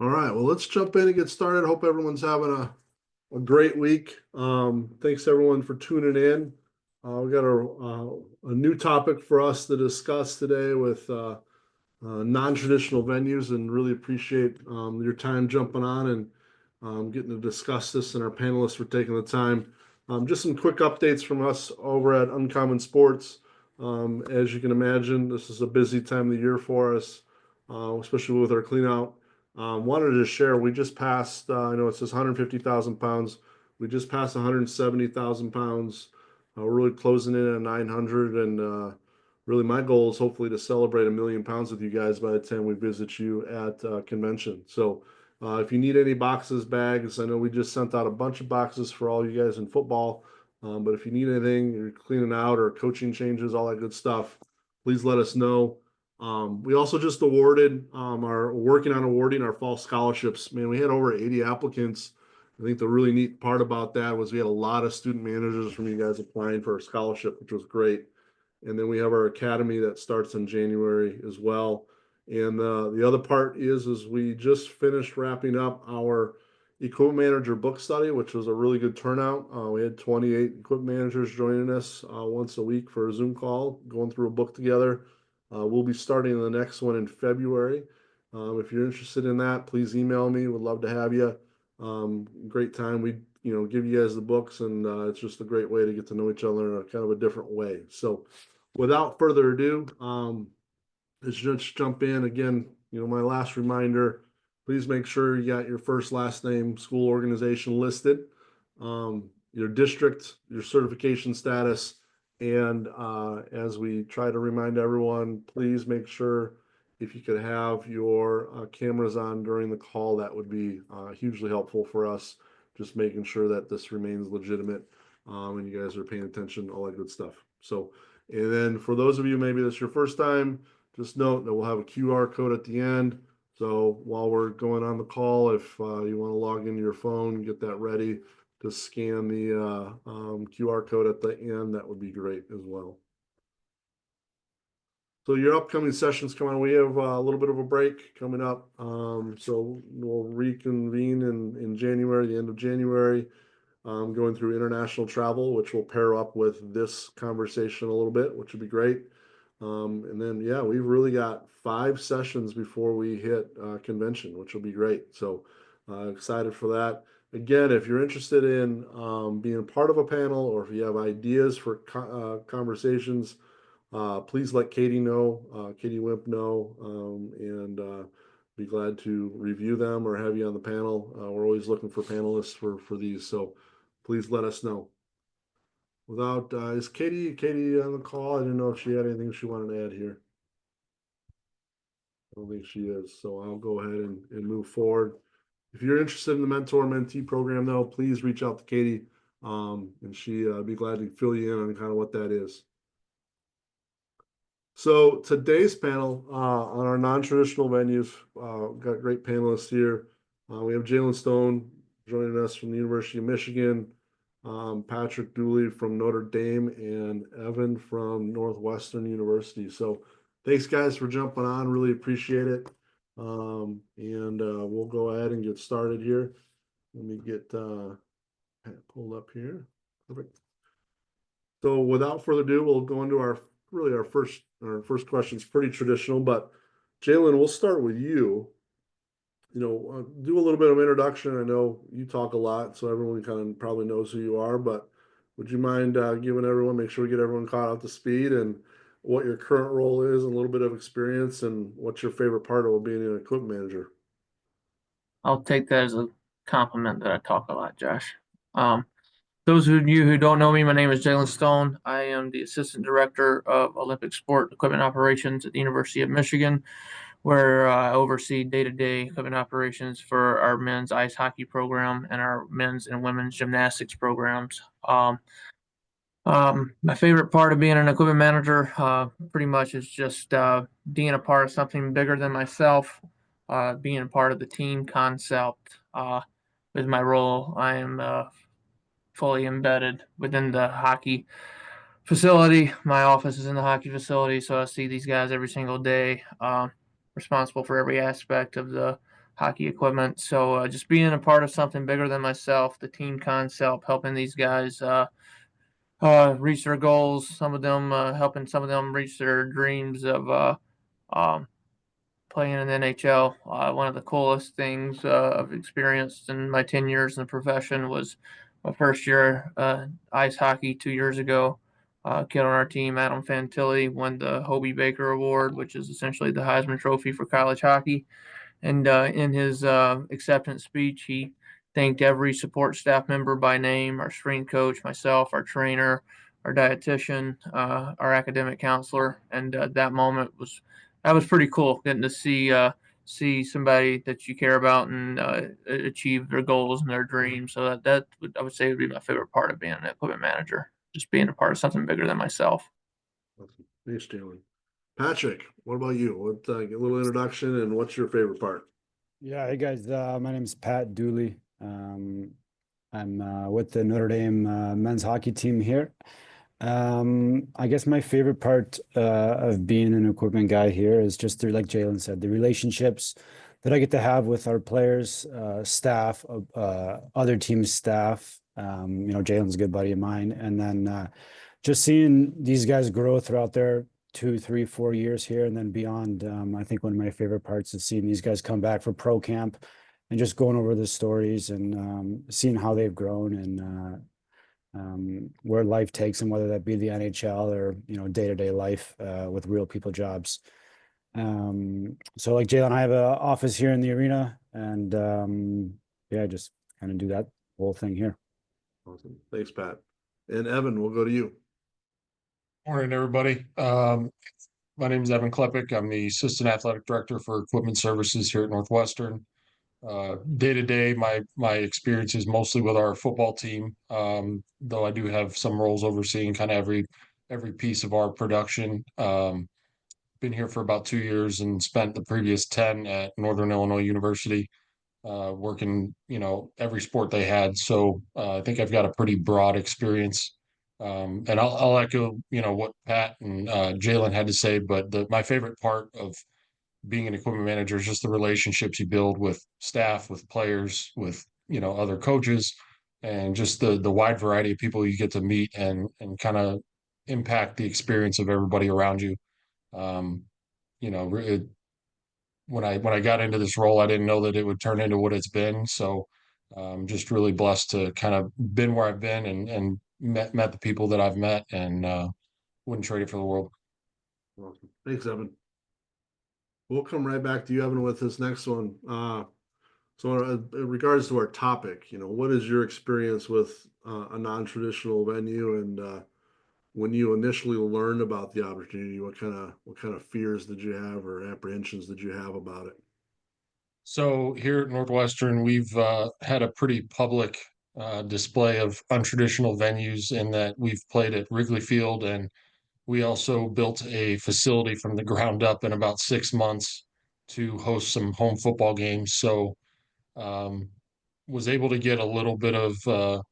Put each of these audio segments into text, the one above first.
All right, well, let's jump in and get started. Hope everyone's having a great week. Thanks everyone for tuning in. We got a new topic for us to discuss today with non-traditional venues, and really appreciate your time jumping on and getting to discuss this, and our panelists for taking the time. Just some quick updates from us over at Uncommon Sports. As you can imagine, this is a busy time of the year for us, especially with our clean out. Wanted to share, we just passed, I know it says 150,000 pounds. We just passed 170,000 pounds. We're really closing in at 900, and really my goal is hopefully to celebrate 1 million pounds with you guys by the time we visit you at convention. So if you need any boxes, bags, I know we just sent out a bunch of boxes for all you guys in football. But if you need anything, you're cleaning out or coaching changes, all that good stuff, please let us know. We also just awarded, are working on awarding our fall scholarships. Man, we had over 80 applicants. I think the really neat part about that was we had a lot of student managers from you guys applying for a scholarship, which was great. And then we have our academy that starts in January as well. And the other part is we just finished wrapping up our equipment manager book study, which was a really good turnout. We had 28 equipment managers joining us once a week for a Zoom call, going through a book together. We'll be starting the next one in February. If you're interested in that, please email me. We'd love to have you. Great time. We give you guys the books, and it's just a great way to get to know each other in a kind of a different way. So without further ado, let's just jump in. Again, my last reminder, please make sure you got your first, last name, school organization listed, your district, your certification status, and as we try to remind everyone, please make sure if you could have your cameras on during the call, that would be hugely helpful for us, just making sure that this remains legitimate, and you guys are paying attention, all that good stuff. So, and then for those of you, maybe this is your first time, just note that we'll have a QR code at the end. So while we're going on the call, if you want to log into your phone, get that ready to scan the QR code at the end, that would be great as well. So your upcoming sessions come on. We have a little bit of a break coming up. So we'll reconvene in January, the end of January, going through international travel, which will pair up with this conversation a little bit, which would be great. And then, yeah, we've really got 5 sessions before we hit convention, which will be great. So excited for that. Again, if you're interested in being a part of a panel, or if you have ideas for conversations, please let Katie know, Katie Wimp know, and be glad to review them or have you on the panel. We're always looking for panelists for these, so please let us know. Without, is Katie on the call? I didn't know if she had anything she wanted to add here. I don't think she is, so I'll go ahead and move forward. If you're interested in the mentor-mentee program, though, please reach out to Katie, and she'd be glad to fill you in on kind of what that is. So today's panel on our non-traditional venues, got great panelists here. We have Jalen Stone joining us from the University of Michigan, Patrick Dooley from Notre Dame, and Evan from Northwestern University. So thanks, guys, for jumping on. Really appreciate it. And we'll go ahead and get started here. Let me get pulled up here. Perfect. So without further ado, we'll go into our first question is pretty traditional, but Jalen, we'll start with you. Do a little bit of introduction. I know you talk a lot, so everyone kind of probably knows who you are, but would you mind giving everyone, make sure we get everyone caught up to speed, and what your current role is, and a little bit of experience, and what's your favorite part of being an equipment manager? I'll take that as a compliment that I talk a lot, Josh. Those of you who don't know me, my name is Jalen Stone. I am the Assistant Director of Olympic Sport Equipment Operations at the University of Michigan, where I oversee day-to-day equipment operations for our men's ice hockey program and our men's and women's gymnastics programs. My favorite part of being an equipment manager, pretty much is just being a part of something bigger than myself, being a part of the team concept. Is my role. I am fully embedded within the hockey facility. My office is in the hockey facility, so I see these guys every single day. Responsible for every aspect of the hockey equipment. So just being a part of something bigger than myself, the team concept, helping these guys reach their goals. Some of them helping some of them reach their dreams of um, playing in the NHL. One of the coolest things I've experienced in my 10 years in the profession was my first year ice hockey 2 years ago. Kid on our team, Adam Fantilli, won the Hobie Baker Award, which is essentially the Heisman Trophy for college hockey. And in his acceptance speech, he thanked every support staff member by name, our strength coach, myself, our trainer, our dietitian, our academic counselor. And that was pretty cool getting to see somebody that you care about and achieve their goals and their dreams. So I would say would be my favorite part of being an equipment manager, just being a part of something bigger than myself. Awesome. Thanks, Jalen. Patrick, what about you? What get a little introduction and what's your favorite part? Yeah, hey guys, my name is Pat Dooley. I'm with the Notre Dame men's hockey team here. I guess my favorite part of being an equipment guy here is just through, like Jalen said, the relationships that I get to have with our players, staff, other teams' staff. Jalen's a good buddy of mine, and then just seeing these guys grow throughout their 2, 3, 4 years here and then beyond. I think one of my favorite parts is seeing these guys come back for pro camp and just going over the stories and seeing how they've grown and where life takes them, whether that be the NHL or day-to-day life with real people jobs. So like Jalen, I have an office here in the arena, and just kind of do that whole thing here. Awesome. Thanks, Pat. And Evan, we'll go to you. Morning, everybody. My name is Evan Klepek. I'm the Assistant Athletic Director for Equipment Services here at Northwestern. Day to day, my experience is mostly with our football team, though I do have some roles overseeing kind of every piece of our production. Been here for about 2 years and spent the previous 10 at Northern Illinois University, working every sport they had. So I think I've got a pretty broad experience. And I'll echo, what Pat and Jalen had to say, but my favorite part of being an equipment manager is just the relationships you build with staff, with players, with, other coaches, and just the wide variety of people you get to meet and kind of impact the experience of everybody around you. When I got into this role, I didn't know that it would turn into what it's been. So just really blessed to kind of been where I've been and met the people that I've met, and wouldn't trade it for the world. Awesome. Thanks, Evan. We'll come right back to you, Evan, with this next one. So in regards to our topic, what is your experience with a non-traditional venue, and when you initially learned about the opportunity, what kind of fears did you have or apprehensions did you have about it? So here at Northwestern, we've had a pretty public display of untraditional venues in that we've played at Wrigley Field, and we also built a facility from the ground up in about 6 months to host some home football games. So was able to get a little bit of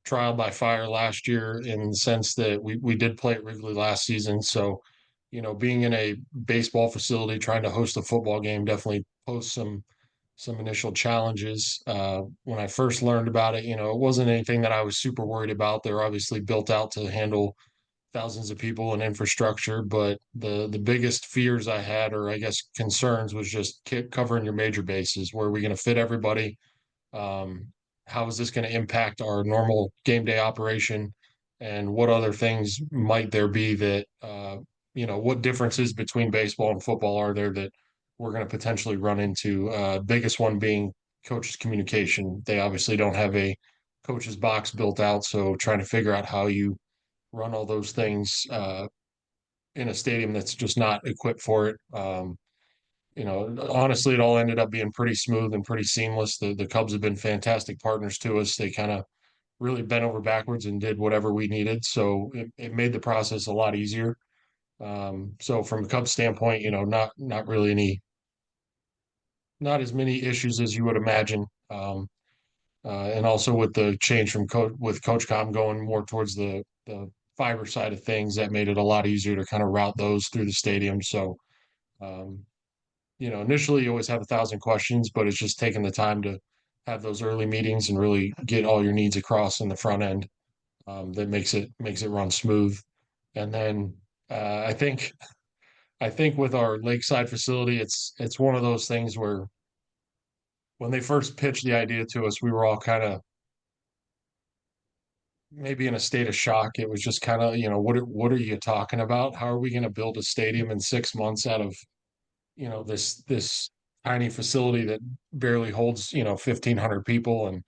trial by fire last year, in the sense that we did play at Wrigley last season. So, being in a baseball facility trying to host a football game definitely posed some initial challenges. When I first learned about it, it wasn't anything that I was super worried about. They're obviously built out to handle thousands of people and infrastructure, but the biggest fears I had, or I guess concerns, was just covering your major bases. Where are we going to fit everybody? How is this going to impact our normal game day operation? And what other things might there be that, what differences between baseball and football are there that we're going to potentially run into? Biggest one being coaches' communication. They obviously don't have a coach's box built out. So trying to figure out how you run all those things in a stadium that's just not equipped for it. Honestly, it all ended up being pretty smooth and pretty seamless. The Cubs have been fantastic partners to us. They kind of really bent over backwards and did whatever we needed. So it made the process a lot easier. So from a Cubs standpoint, not really not as many issues as you would imagine. And also with the change from Coach Com going more towards the fiber side of things, that made it a lot easier to kind of route those through the stadium. So initially you always have 1,000 questions, but it's just taking the time to have those early meetings and really get all your needs across in the front end. That makes it run smooth. And then I think with our lakeside facility, it's one of those things where when they first pitched the idea to us, we were all kind of maybe in a state of shock. It was just kind of, what are you talking about? How are we going to build a stadium in 6 months out of, this tiny facility that barely holds, 1,500 people, and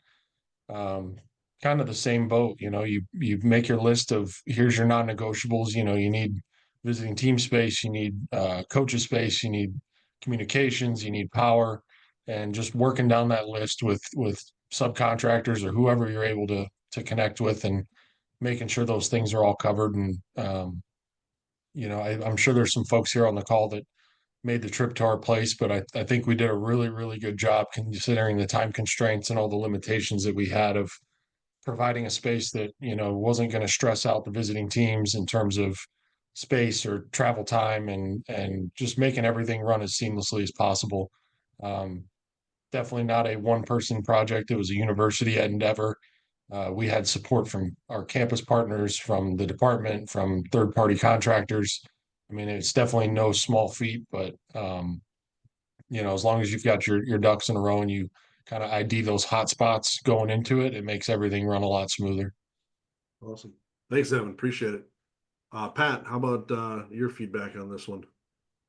kind of the same boat. You make your list of here's your non-negotiables. You need visiting team space, you need coaches space, you need communications, you need power, and just working down that list with subcontractors or whoever you're able to connect with, and making sure those things are all covered. And I'm sure there's some folks here on the call that made the trip to our place, but I think we did a really, really good job considering the time constraints and all the limitations that we had of providing a space that, wasn't going to stress out the visiting teams in terms of space or travel time, and just making everything run as seamlessly as possible. Um, Definitely not a one person project. It was a university endeavor. We had support from our campus partners, from the department, from third party contractors. I mean, it's definitely no small feat, but as long as you've got your ducks in a row and you kind of ID those hot spots going into it, it makes everything run a lot smoother. Awesome. Thanks, Evan. Appreciate it. Pat, how about your feedback on this one?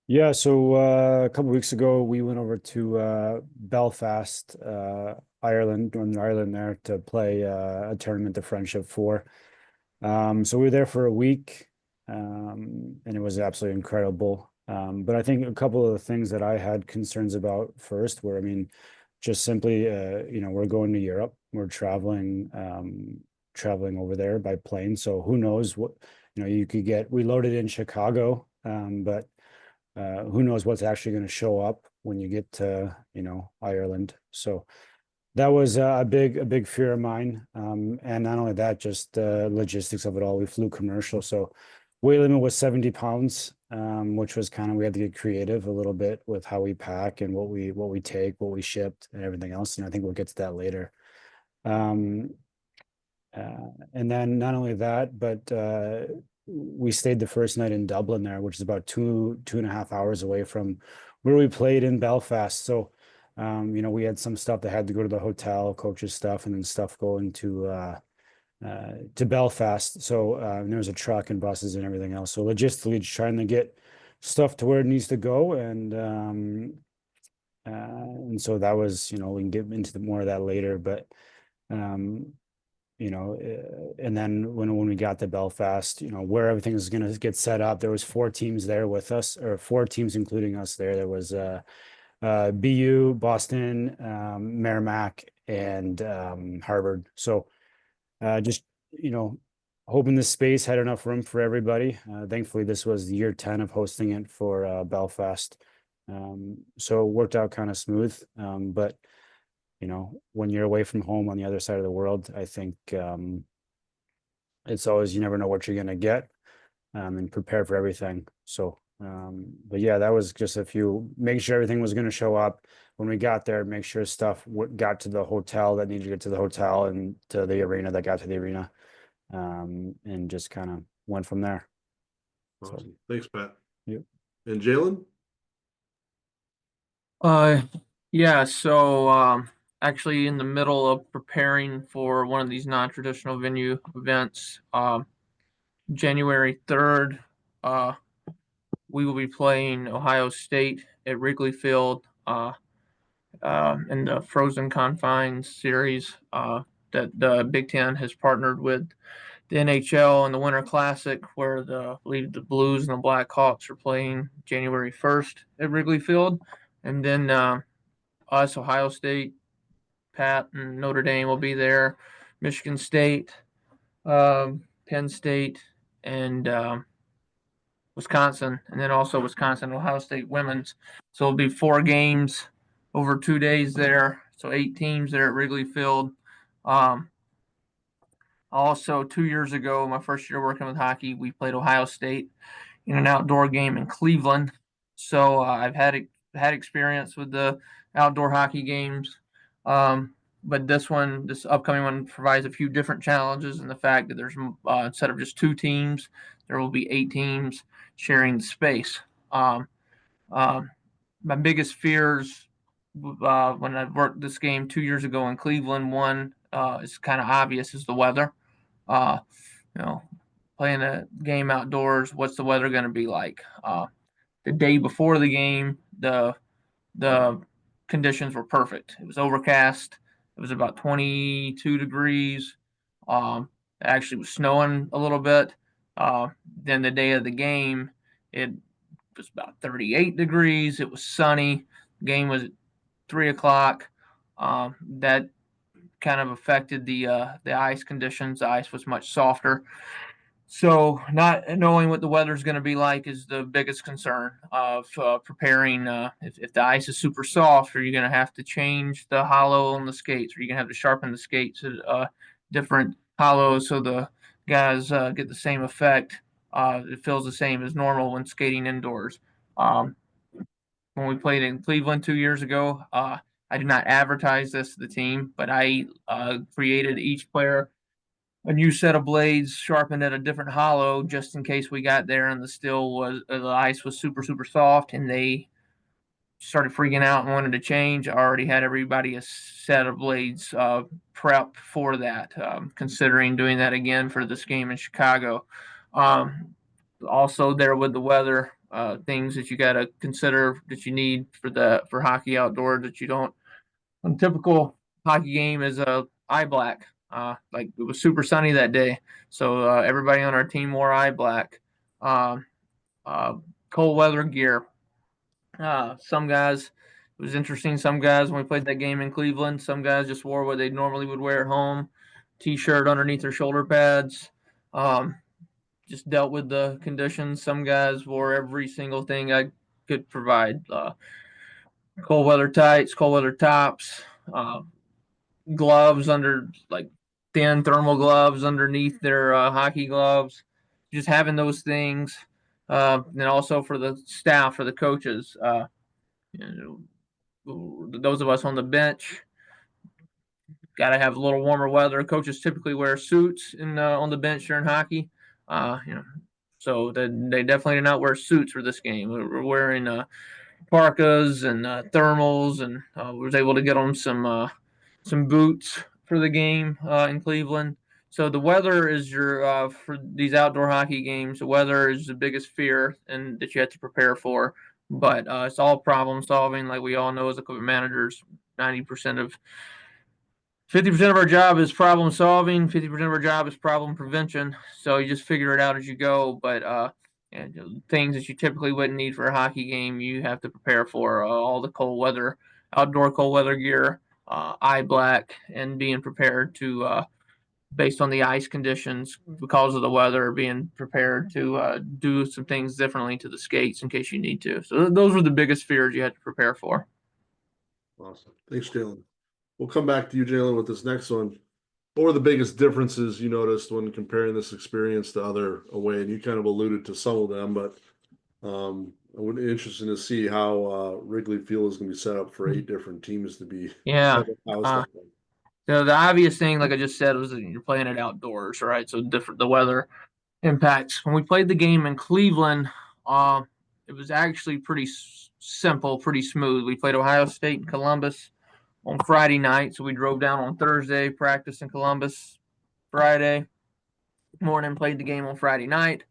Yeah, so a couple weeks ago we went over to Belfast, Ireland, Northern Ireland, there to play a tournament, the Friendship Four. So we were there for a week, and it was absolutely incredible. But I think a couple of the things that I had concerns about first were, I mean, just simply, we're going to Europe, we're traveling over there by plane, so who knows what, you could get. We loaded in Chicago, but who knows what's actually going to show up when you get to, Ireland. So that was a big fear of mine. And not only that, just the logistics of it all. We flew commercial, so weight limit was 70 pounds, which was we had to get creative a little bit with how we pack and what we take, what we shipped, and everything else. And I think we'll get to that later. And then not only that, but we stayed the first night in Dublin there, which is about 2.5 hours away from where we played in Belfast. So, we had some stuff that had to go to the hotel, coaches stuff, and then stuff going to Belfast. So there was a truck and buses and everything else. So logistically, just trying to get stuff to where it needs to go, and so that was, we can get into more of that later, but and then when we got to Belfast, where everything is going to get set up, there was 4 teams there with us, or 4 teams including us there. There was BU, Boston, Merrimack, and Harvard. So just, hoping the space had enough room for everybody. Thankfully, this was year 10 of hosting it for Belfast. So it worked out kind of smooth. But when you're away from home on the other side of the world, I think it's always, you never know what you're going to get, and prepare for everything. So, but yeah, that was just make sure everything was going to show up when we got there, make sure stuff got to the hotel that needed to get to the hotel, and to the arena that got to the arena, and just kind of went from there. Awesome. So, thanks, Pat. Yep. And Jalen? Yeah, so actually in the middle of preparing for one of these non-traditional venue events, January 3rd, we will be playing Ohio State at Wrigley Field in the Frozen Confines series that the Big Ten has partnered with the NHL and the Winter Classic, where I believe the Blues and the Blackhawks are playing January 1st at Wrigley Field. And then us, Ohio State, Pat, and Notre Dame will be there, Michigan State, Penn State, and Wisconsin, and then also Wisconsin, Ohio State women's. So it'll be 4 games over 2 days there. So 8 teams there at Wrigley Field. Also, 2 years ago, my first year working with hockey, we played Ohio State in an outdoor game in Cleveland. So I've had had experience with the outdoor hockey games. But this upcoming one provides a few different challenges in the fact that there's instead of just 2 teams, there will be 8 teams sharing the space. My biggest fears when I worked this game 2 years ago in Cleveland, one is kind of obvious, is the weather. Uh, playing a game outdoors, what's the weather going to be like? The day before the game, the conditions were perfect. It was overcast. It was about 22 degrees. It actually was snowing a little bit. Then the day of the game, it was about 38 degrees. It was sunny. The game was at 3 o'clock. That kind of affected the ice conditions. The ice was much softer. So not knowing what the weather is going to be like is the biggest concern of preparing. If the ice is super soft, are you going to have to change the hollow on the skates? Or are you going to have to sharpen the skates at different hollows so the guys get the same effect? It feels the same as normal when skating indoors. When we played in Cleveland 2 years ago, I did not advertise this to the team, but I created each player a new set of blades sharpened at a different hollow just in case we got there and the ice was super soft and they started freaking out and wanted to change. I already had everybody a set of blades prepped for that, considering doing that again for this game in Chicago. Also there with the weather, things that you got to consider that you need for hockey outdoor that you don't. A typical hockey game is eye black. Like it was super sunny that day, so everybody on our team wore eye black. Cold weather gear. Some guys, it was interesting. Some guys, when we played that game in Cleveland, some guys just wore what they normally would wear at home, t-shirt underneath their shoulder pads. Just dealt with the conditions. Some guys wore every single thing I could provide. Cold weather tights, cold weather tops, gloves under, like thin thermal gloves underneath their hockey gloves. Just having those things, and also for the staff, for the coaches, those of us on the bench, got to have a little warmer weather. Coaches typically wear suits on the bench during hockey, so they definitely did not wear suits for this game. We're wearing parkas and thermals, and was able to get them some boots for the game in Cleveland. So the weather is your for these outdoor hockey games. The weather is the biggest fear and that you have to prepare for. But it's all problem solving, like we all know as equipment managers. 50% of our job is problem solving. 50% of our job is problem prevention. So you just figure it out as you go. But and things that you typically wouldn't need for a hockey game, you have to prepare for. All the cold weather, outdoor cold weather gear, eye black, and being prepared to, based on the ice conditions because of the weather, being prepared to do some things differently to the skates in case you need to. So those were the biggest fears you had to prepare for. Awesome. Thanks, Jalen. We'll come back to you, Jalen, with this next one. What were the biggest differences you noticed when comparing this experience to other away? And you kind of alluded to some of them, but it would be interesting to see how Wrigley Field is going to be set up for 8 different teams to be. Yeah. housed. So the obvious thing, like I just said, was that you're playing it outdoors, right? So the weather impacts. When we played the game in Cleveland, it was actually pretty simple, pretty smooth. We played Ohio State and Columbus on Friday night, so we drove down on Thursday, practiced in Columbus Friday morning, played the game on Friday night.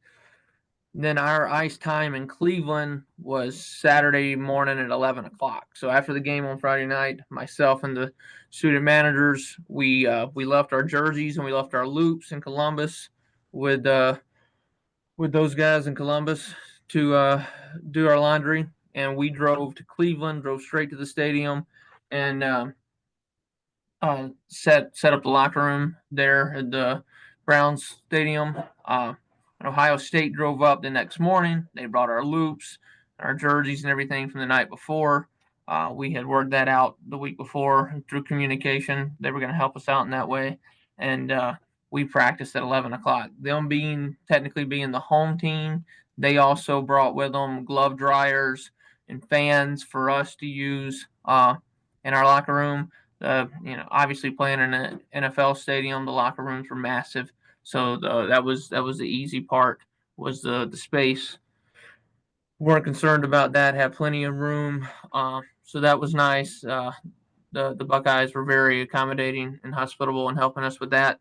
Then our ice time in Cleveland was Saturday morning at 11 o'clock. So after the game on Friday night, myself and the student managers, we left our jerseys and we left our loops in Columbus with those guys in Columbus to do our laundry, and we drove to Cleveland, drove straight to the stadium, and set up the locker room there at the Browns Stadium. Ohio State drove up the next morning. They brought our loops, our jerseys, and everything from the night before. We had worked that out the week before through communication. They were going to help us out in that way, and we practiced at 11 o'clock. Them technically being the home team, they also brought with them glove dryers, and fans for us to use in our locker room. Obviously playing in an NFL stadium, the locker rooms were massive, so that was the easy part, was the space. Weren't concerned about that. Had plenty of room, so that was nice. The Buckeyes were very accommodating and hospitable and helping us with that.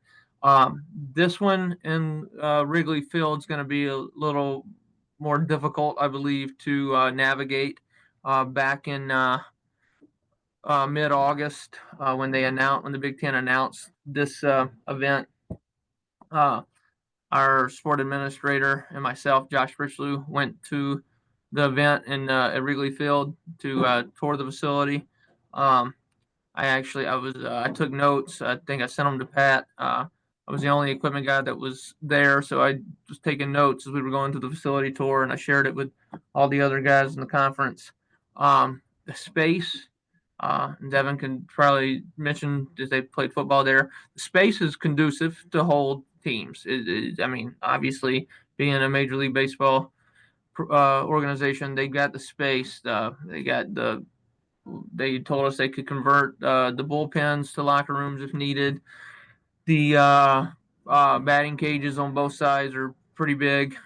This one in Wrigley Field is going to be a little more difficult, I believe, to navigate. Back in mid-August, when the Big Ten announced this event, our sport administrator and myself, Josh Richlew, went to the event at Wrigley Field to tour the facility. I took notes. I think I sent them to Pat. I was the only equipment guy that was there, so I was taking notes as we were going to the facility tour, and I shared it with all the other guys in the conference. The space, and Devin can probably mention, as they played football there, the space is conducive to hold teams. Obviously, being a Major League Baseball organization, they got the space. They told us they could convert the bullpens to locker rooms if needed. The batting cages on both sides are pretty big.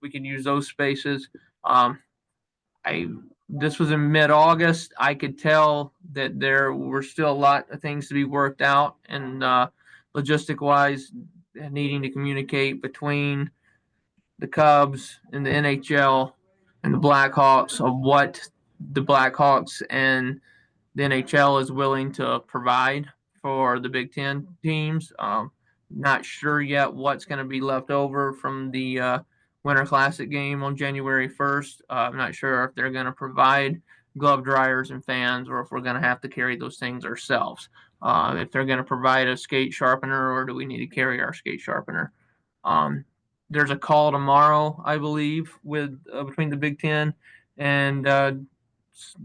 We can use those spaces. This was in mid-August. I could tell that there were still a lot of things to be worked out, and logistic-wise, needing to communicate between the Cubs and the NHL and the Blackhawks of what the Blackhawks and the NHL is willing to provide for the Big Ten teams. Not sure yet what's going to be left over from the Winter Classic game on January 1st. I'm not sure if they're going to provide glove dryers and fans, or if we're going to have to carry those things ourselves. If they're going to provide a skate sharpener, or do we need to carry our skate sharpener? There's a call tomorrow, I believe, with between the Big Ten and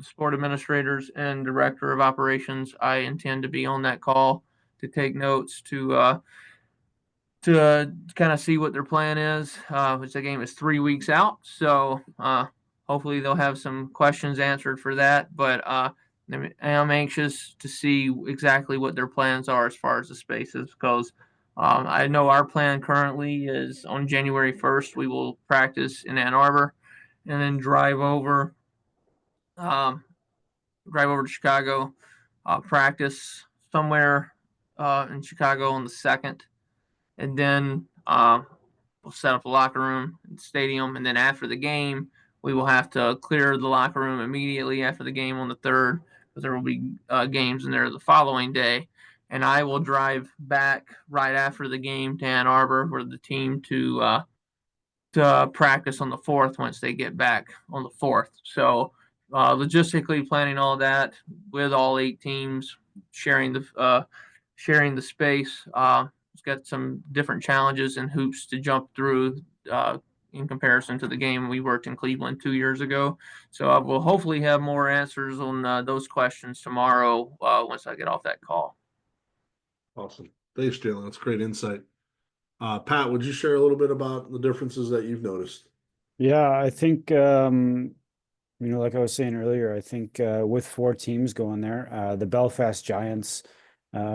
sport administrators and director of operations. I intend to be on that call to take notes, to kind of see what their plan is, which the game is 3 weeks out. So hopefully they'll have some questions answered for that. But I am anxious to see exactly what their plans are as far as the spaces, because I know our plan currently is on January 1st, we will practice in Ann Arbor and then drive over to Chicago, practice somewhere in Chicago on the 2nd. And then we'll set up a locker room in the stadium. And then after the game, we will have to clear the locker room immediately after the game on the 3rd, because there will be games in there the following day. And I will drive back right after the game to Ann Arbor for the team to practice on the 4th once they get back on the 4th. So logistically planning all that with all 8 teams, sharing the space. It's got some different challenges and hoops to jump through in comparison to the game we worked in Cleveland 2 years ago. So I will hopefully have more answers on those questions tomorrow once I get off that call. Awesome. Thanks, Jalen. That's great insight. Pat, would you share a little bit about the differences that you've noticed? Yeah, I think, like I was saying earlier, I think with 4 teams going there, the Belfast Giants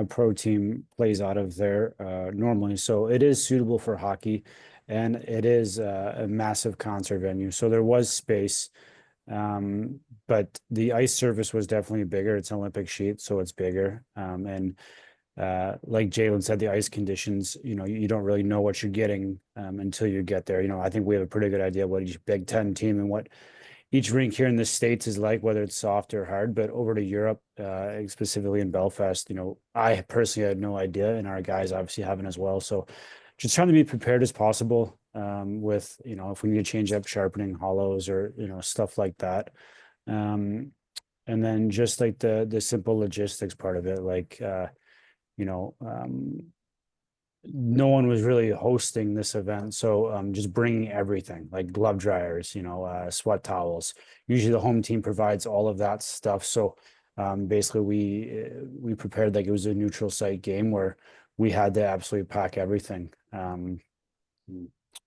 pro team plays out of there normally. So it is suitable for hockey, and it is a massive concert venue. So there was space, but the ice surface was definitely bigger. It's an Olympic sheet, so it's bigger. And like Jalen said, the ice conditions, you don't really know what you're getting until you get there. I think we have a pretty good idea what each Big Ten team and what each rink here in the States is like, whether it's soft or hard. But over to Europe, specifically in Belfast, I personally had no idea, and our guys obviously haven't as well. So just trying to be prepared as possible with, if we need to change up sharpening hollows or, stuff like that. And then just like the simple logistics part of it, like, no one was really hosting this event. So just bringing everything like glove dryers, sweat towels. Usually the home team provides all of that stuff. So basically we prepared like it was a neutral site game where we had to absolutely pack everything. And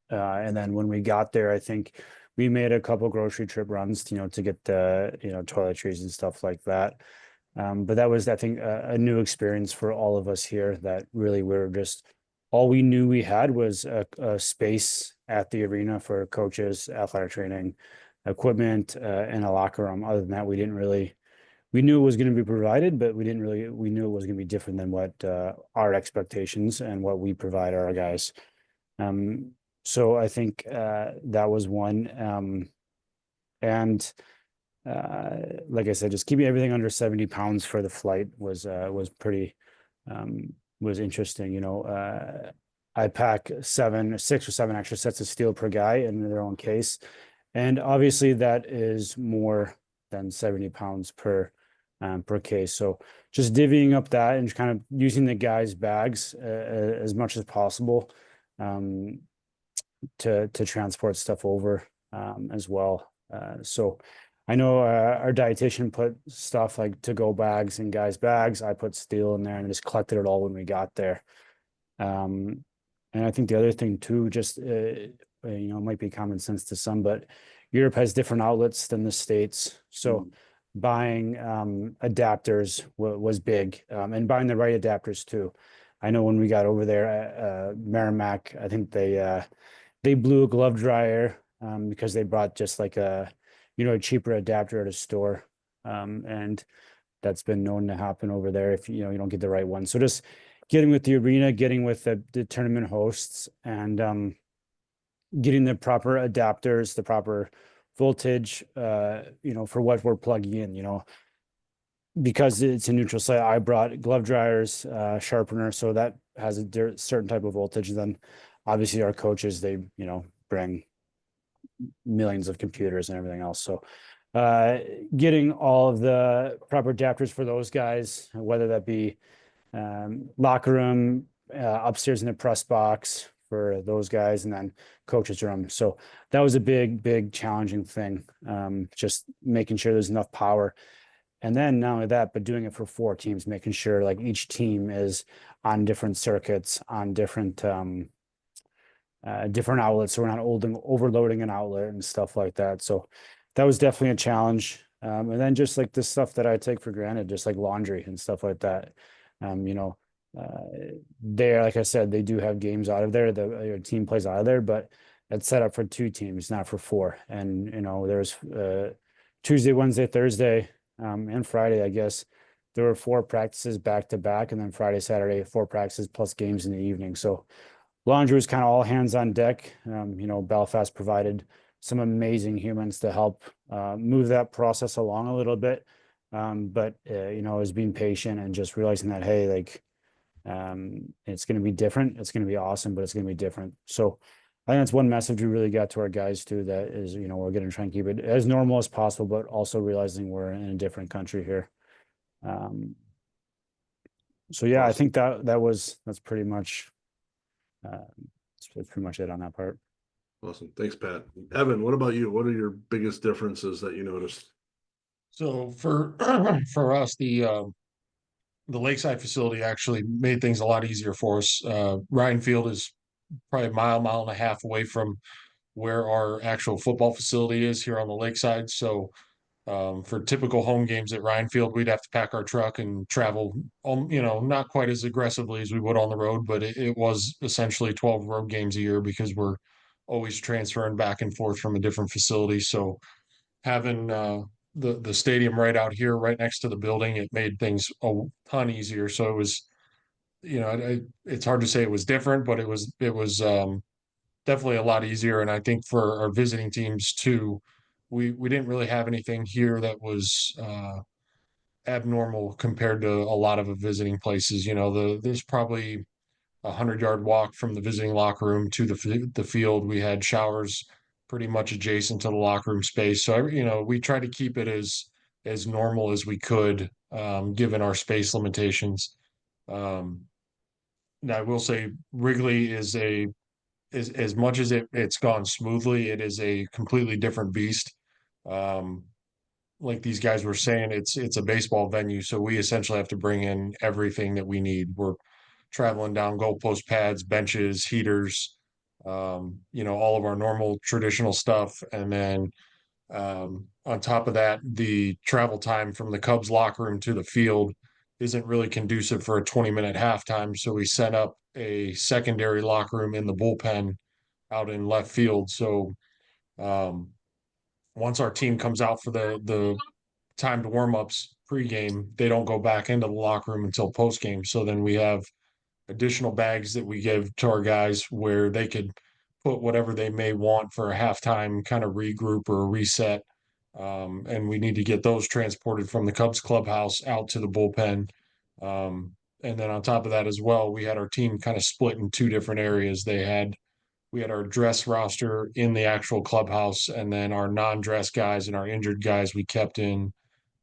then when we got there, I think we made a couple grocery trip runs, to get the, toiletries and stuff like that. But that was, I think, a new experience for all of us here that really we're just, all we knew we had was a space at the arena for coaches, athletic training, equipment, and a locker room. Other than that, we knew it was going to be provided, but we knew it was going to be different than what our expectations and what we provide our guys. So I think that was one. And like I said, just keeping everything under 70 pounds for the flight was pretty was interesting. I pack 6 or 7 extra sets of steel per guy in their own case, and obviously that is more than 70 pounds per case. So just divvying up that and kind of using the guys' bags as much as possible to transport stuff over as well. So I know our dietitian put stuff like to-go bags in guys' bags. I put steel in there and just collected it all when we got there. And I think the other thing too, just it might be common sense to some, but Europe has different outlets than the States. So buying adapters was big, and buying the right adapters too. I know when we got over there, Merrimack, I think they blew a glove dryer because they brought just like a cheaper adapter at a store, and that's been known to happen over there if you don't get the right one. So just getting with the arena, getting with the tournament hosts, and getting the proper adapters, the proper voltage, for what we're plugging in, because it's a neutral site. I brought glove dryers, sharpener, so that has a certain type of voltage. Then obviously our coaches, they, bring millions of computers and everything else. So getting all of the proper adapters for those guys, whether that be locker room, upstairs in the press box for those guys, and then coaches room. So that was a big challenging thing. Just making sure there's enough power. And then not only that, but doing it for 4 teams, making sure like each team is on different circuits, on different outlets, so we're not overloading an outlet and stuff like that. So that was definitely a challenge. And then just like the stuff that I take for granted, just like laundry and stuff like that. There, like I said, they do have games out of there. The team plays out of there, but it's set up for 2 teams, not for 4. And there's Tuesday, Wednesday, Thursday, and Friday, I guess there were 4 practices back to back, and then Friday, Saturday, 4 practices plus games in the evening. So laundry was kind of all hands on deck. Belfast provided some amazing humans to help move that process along a little bit. But it was being patient and just realizing that, hey, like, it's going to be different. It's going to be awesome, but it's going to be different. So I think that's one message we really got to our guys too, that is, we're going to try and keep it as normal as possible, but also realizing we're in a different country here. So yeah, I think that's pretty much, that's pretty much it on that part. Awesome. Thanks, Pat. Evan, what about you? What are your biggest differences that you noticed? So for for us, the Lakeside facility actually made things a lot easier for us. Ryan Field is probably a mile and a half away from where our actual football facility is here on the Lakeside. So for typical home games at Ryan Field, we'd have to pack our truck and travel, not quite as aggressively as we would on the road, but it was essentially 12 road games a year because we're always transferring back and forth from a different facility. So having the stadium right out here, right next to the building, it made things a ton easier. So it was, it's hard to say it was different, but it was definitely a lot easier. And I think for our visiting teams too, we didn't really have anything here that was abnormal compared to a lot of the visiting places. There's probably 100-yard walk from the visiting locker room to the field. We had showers pretty much adjacent to the locker room space. So we tried to keep it as normal as we could, given our space limitations. Now I will say Wrigley is as much as it's gone smoothly, it is a completely different beast. Like these guys were saying, it's a baseball venue, so we essentially have to bring in everything that we need. We're traveling down goalpost pads, benches, heaters, all of our normal traditional stuff. And then on top of that, the travel time from the Cubs locker room to the field isn't really conducive for a 20-minute halftime. So we set up a secondary locker room in the bullpen out in left field. So once our team comes out for the timed warm-ups pregame, they don't go back into the locker room until postgame. So then we have additional bags that we give to our guys where they could put whatever they may want for a halftime kind of regroup or a reset. And we need to get those transported from the Cubs clubhouse out to the bullpen. And then on top of that as well, we had our team kind of split in two different areas. We had our dress roster in the actual clubhouse, and then our non-dress guys and our injured guys we kept in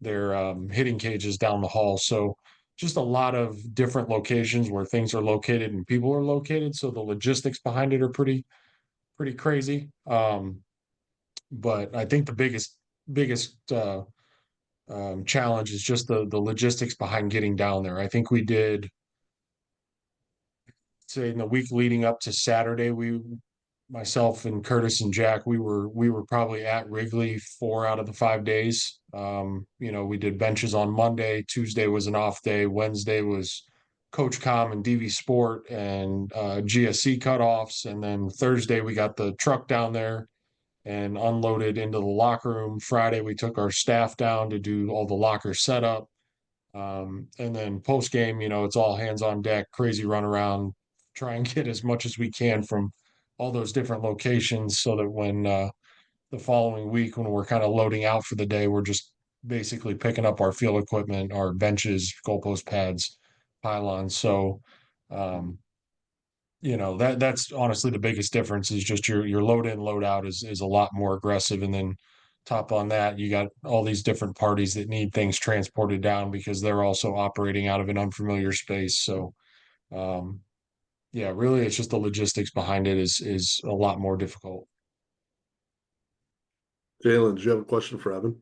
their hitting cages down the hall. So just a lot of different locations where things are located and people are located. So the logistics behind it are pretty crazy. But I think the biggest challenge is just the logistics behind getting down there. I think we did, say, in the week leading up to Saturday, myself and Curtis and Jack, we were probably at Wrigley 4 out of the 5 days. We did benches on Monday. Tuesday was an off day. Wednesday was Coach Com and DV Sport and GSC cutoffs. And then Thursday we got the truck down there and unloaded into the locker room. Friday we took our staff down to do all the locker setup. And then post game, it's all hands on deck, crazy run around, try and get as much as we can from all those different locations so that when the following week, when we're kind of loading out for the day, we're just basically picking up our field equipment, our benches, goalpost pads, pylons. So, that's honestly the biggest difference is just your load in, load out is a lot more aggressive. And then top on that, you got all these different parties that need things transported down because they're also operating out of an unfamiliar space. So, really, it's just the logistics behind it is a lot more difficult. Jalen, do you have a question for Evan?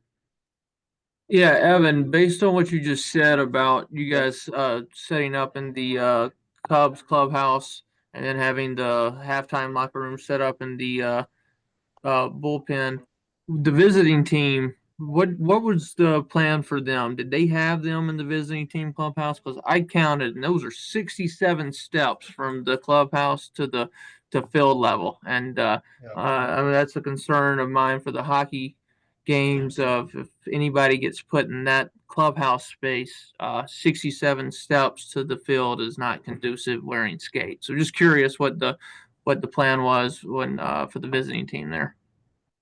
Yeah, Evan, based on what you just said about you guys setting up in the Cubs clubhouse and then having the halftime locker room set up in the bullpen, the visiting team, what was the plan for them? Did they have them in the visiting team clubhouse? Because I counted, and those are 67 steps from the clubhouse to field level, and I mean that's a concern of mine for the hockey games. Of if anybody gets put in that clubhouse space, 67 steps to the field is not conducive wearing skates. So just curious what the plan was when for the visiting team there.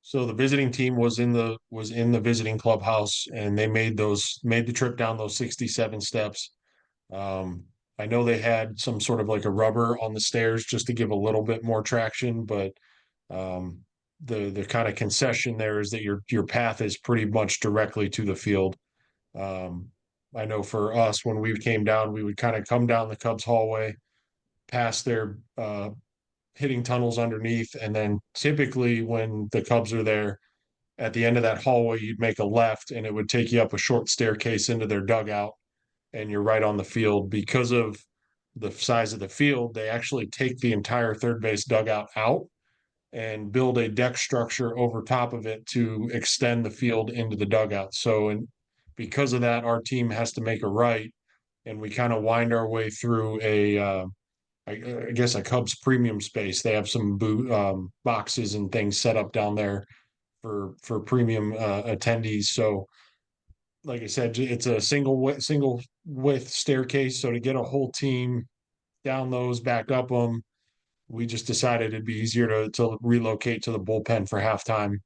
So the visiting team was in the visiting clubhouse, and they made the trip down those 67 steps. I know they had some sort of like a rubber on the stairs just to give a little bit more traction, but the kind of concession there is that your path is pretty much directly to the field. I know for us, when we came down, we would kind of come down the Cubs hallway, past their hitting tunnels underneath, and then typically when the Cubs are there, at the end of that hallway, you'd make a left, and it would take you up a short staircase into their dugout, and you're right on the field. Because of the size of the field, they actually take the entire third base dugout out and build a deck structure over top of it to extend the field into the dugout. So, and because of that, our team has to make a right, and we kind of wind our way through I guess a Cubs premium space. They have some boxes and things set up down there for premium attendees. So, like I said, it's a single width staircase. So to get a whole team down those, back up them, we just decided it'd be easier to relocate to the bullpen for halftime.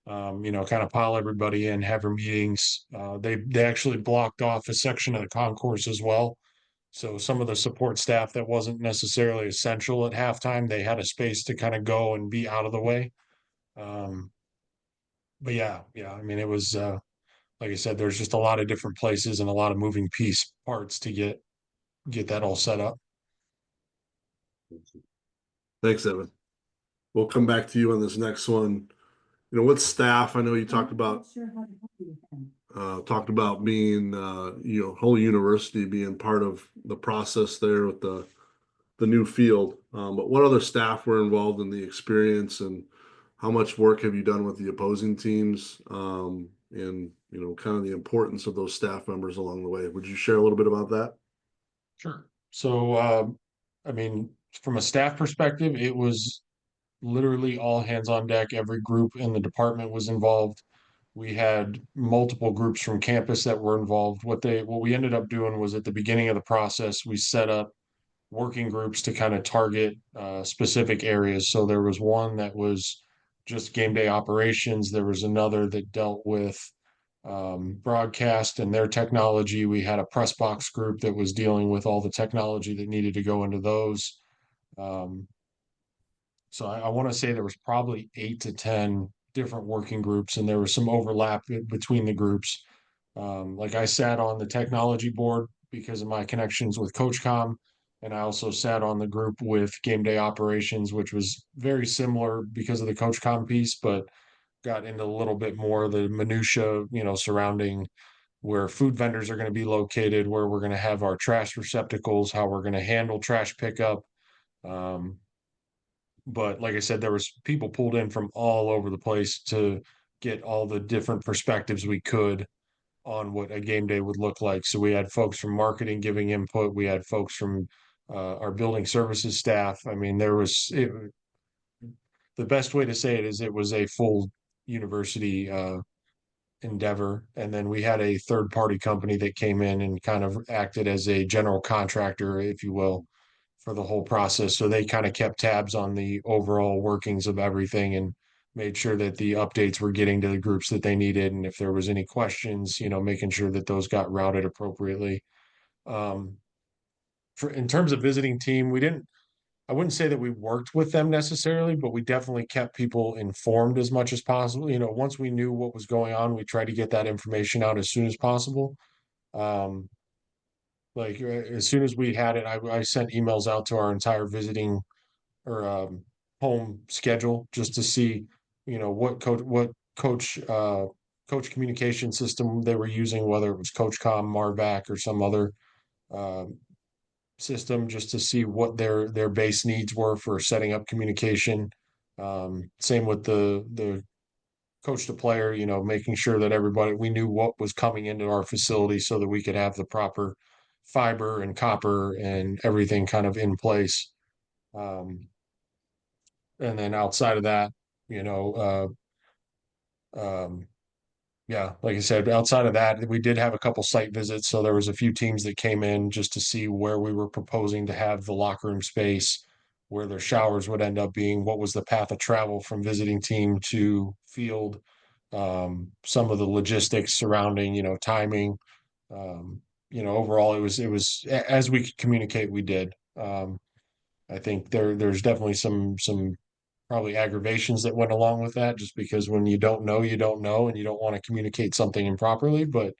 Kind of pile everybody in, have our meetings. They actually blocked off a section of the concourse as well. So some of the support staff that wasn't necessarily essential at halftime, they had a space to kind of go and be out of the way. But yeah, I mean, it was like I said, there's just a lot of different places and a lot of moving piece parts to get that all set up. Thanks, Evan. We'll come back to you on this next one. With staff, I know you talked about being, whole university being part of the process there with the the new field. But what other staff were involved in the experience, and how much work have you done with the opposing teams? And kind of the importance of those staff members along the way. Would you share a little bit about that? Sure. So, I mean, from a staff perspective, it was literally all hands on deck. Every group in the department was involved. We had multiple groups from campus that were involved. What we ended up doing was at the beginning of the process, we set up working groups to kind of target specific areas. So there was one that was just game day operations. There was another that dealt with broadcast and their technology. We had a press box group that was dealing with all the technology that needed to go into those. So I want to say there was probably 8 to 10 different working groups, and there was some overlap between the groups. Like I sat on the technology board because of my connections with CoachCom, and I also sat on the group with game day operations, which was very similar because of the CoachCom piece, but got into a little bit more of the minutia, surrounding where food vendors are going to be located, where we're going to have our trash receptacles, how we're going to handle trash pickup. But like I said, there was people pulled in from all over the place to get all the different perspectives we could on what a game day would look like. So we had folks from marketing giving input. We had folks from our building services staff. I mean, the best way to say it is it was a full university endeavor. And then we had a third party company that came in and kind of acted as a general contractor, if you will, for the whole process. So they kind of kept tabs on the overall workings of everything and made sure that the updates were getting to the groups that they needed. And if there was any questions, making sure that those got routed appropriately. In terms of visiting team, I wouldn't say that we worked with them necessarily, but we definitely kept people informed as much as possible. Once we knew what was going on, we tried to get that information out as soon as possible. Like as soon as we had it, I sent emails out to our entire visiting or home schedule just to see, what coach communication system they were using, whether it was CoachCom, Marvac, or some other system, just to see what their base needs were for setting up communication. Same with the coach to player, making sure that we knew what was coming into our facility so that we could have the proper fiber and copper and everything kind of in place. And then outside of that, yeah, like I said, outside of that, we did have a couple site visits. So there was a few teams that came in just to see where we were proposing to have the locker room space, where their showers would end up being, what was the path of travel from visiting team to field, some of the logistics surrounding, timing. Overall, it was as we could communicate, we did. I think there's definitely some probably aggravations that went along with that, just because when you don't know, and you don't want to communicate something improperly. But